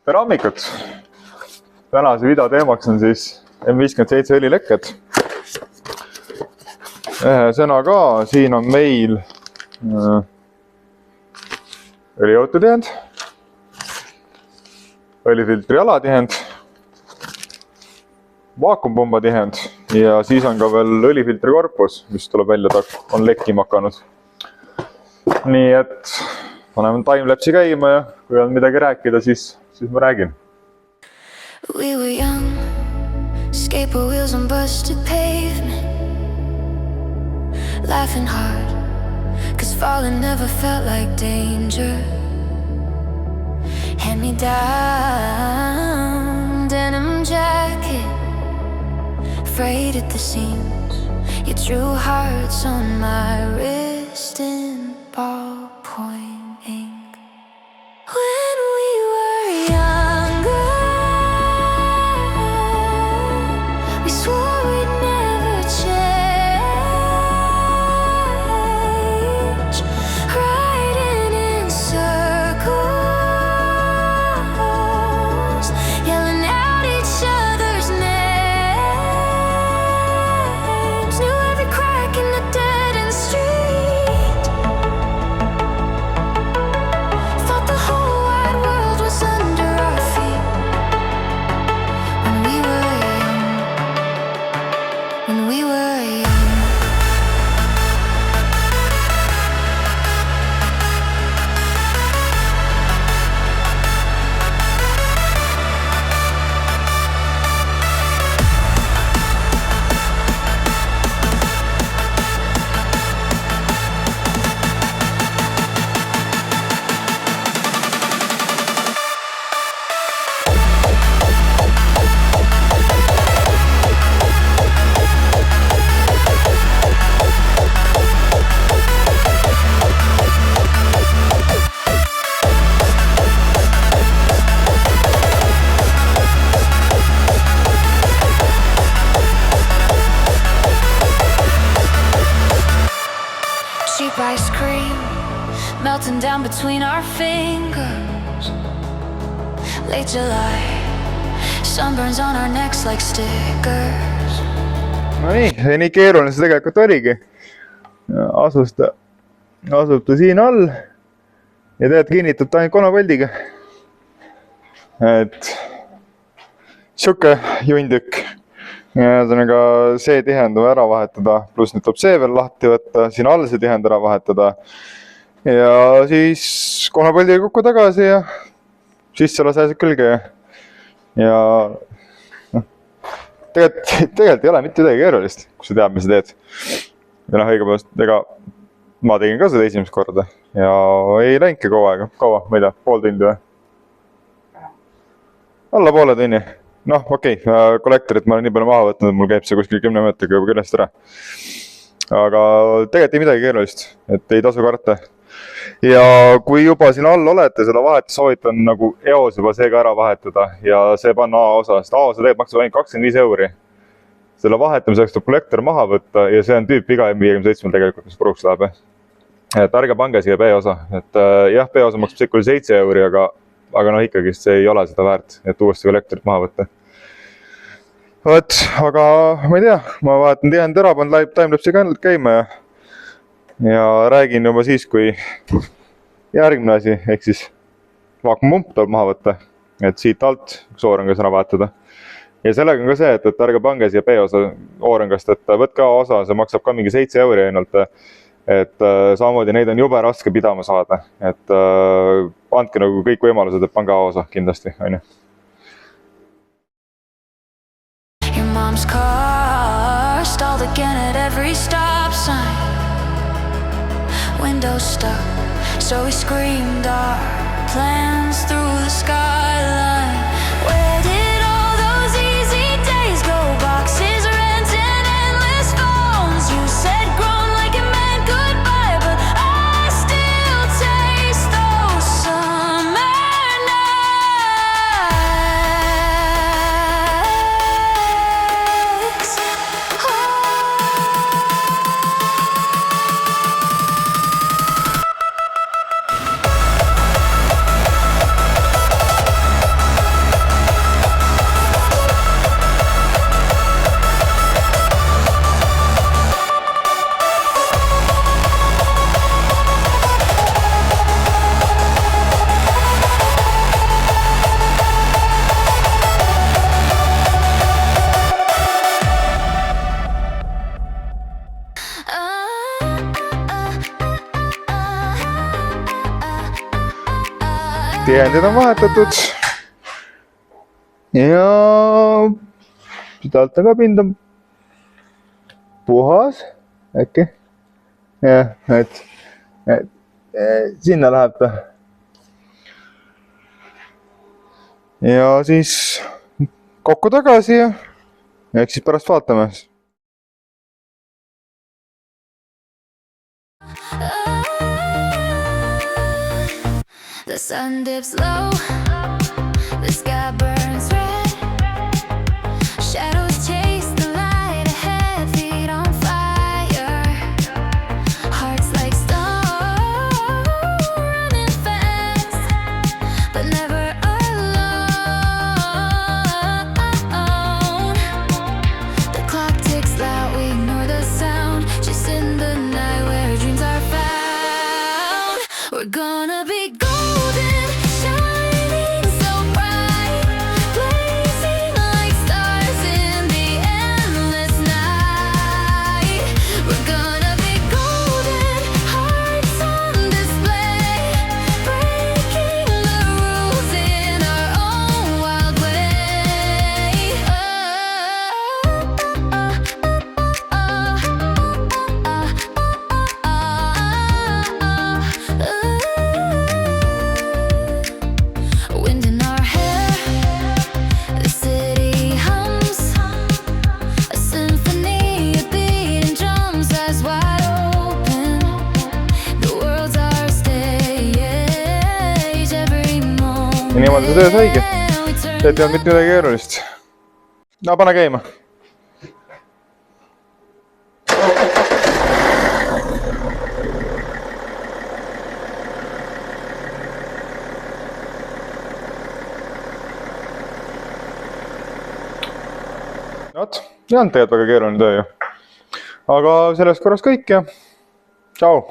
Tere hommikut! Tänase video teemaks on siis M57 õlilekked. Sõnaga siin on meil õlijõututihend, õlifiltri alatihend, vaakumpumba tihend ja siis on ka veel õlifiltri korpus, mis tuleb välja, ta on lekkima hakanud. Nii et paneme timelapsi käima ja kui on midagi rääkida, siis ma räägin. We were young, skateboard wheels on busted pavement, laughing hard, cause falling never felt like danger. Hand me down, denim jacket, frayed at the seams. You drew hearts on my wrist in ballpoint ink. When we were younger, we swore we'd never change, riding in circles, yelling out each other's names, knew every crack in the dead-end street, thought the whole wide world was under our feet. When we were young, when we were young. Cheap ice cream melting down between our fingers. Late July, sunburns on our necks like stickers. No nii keeruline see tegelikult oligi. Asub ta siin all ja tead kinnitab ta ainult konopoldiga. Et siuke juntükk. Ühesõnaga see tihend on ära vahetada, pluss nüüd tuleb see veel lahti võtta, siin all see tihend ära vahetada ja siis konopoldiga kokku tagasi ja sisse lase asjad külge ja tegelikult ei ole mitte midagi keerulist, kui sa tead, mis sa teed. Ja õigepärast, ma tegin ka seda esimest korda ja ei läinudki kaua, ma ei tea, pool tundi või? Alla poole tunni. Okei, kollektorit ma olen nii palju maha võtnud, et mul käib see kuskil 10 meetriga juba küljest ära. Aga tegelikult ei midagi keerulist, et ei tasu karta. Ja kui juba siin all olete, seda vahet soovitan nagu eos juba see ka ära vahetada ja see panna A-osa, sest A-osa tegelikult maksab ainult 25 €. Selle vahetamiseks tuleb kollektor maha võtta ja see on tüüpiga M57 tegelikult, mis puruks läheb. Et ärge pange siia B-osa, et jah, B-osa maksab sikul 7 €, aga ikkagi see ei ole seda väärt, et uuesti kollektorit maha võtta. Aga ma ei tea, ma vahetan tihend ära, panen timelapsi käima ja räägin juba siis, kui järgmine asi, ehk siis vaakumpump tuleb maha võtta, et siit alt üks oorangas ära vahetada. Ja sellega on ka see, et ärge pange siia B-osa oorangast, et võtke A-osa, see maksab ka mingi 7 € ainult. Et samamoodi neid on jube raske pidama saada, et andke nagu kõik võimalused, et pange A-osa kindlasti, on ju. Your mom's car stalled again at every stop sign, windows stuck, so we screamed our plans through the skyline. Where did all those easy days go? Boxes, rent and endless phones. You said grown like it meant goodbye, but I still taste those summer nights. tihendid on vahetatud. Ja siit alt ka pind on puhas, äkki. Jah, et sinna läheb ta. Ja siis kokku tagasi ja eks siis pärast vaatame. The sun dips low, the sky burns red. Shadows chase the light ahead, feet on fire. Hearts like stone, running fast, but never alone. The clock ticks loud, we ignore the sound, just in the night where dreams are found. We're gonna be golden, shining so bright, blazing like stars in the endless night. We're gonna be golden, hearts on display, breaking the rules in our own wild way. Wind in our hair, the city hums, a symphony of beating drums, eyes wide open. The world's our stage, every moment. Ja niimoodi see töö saigi. See ei olnud mitte midagi keerulist. No pane käima. Vot, ei olnud tegelikult väga keeruline töö ju. Aga sellest korrast kõik ja tšau!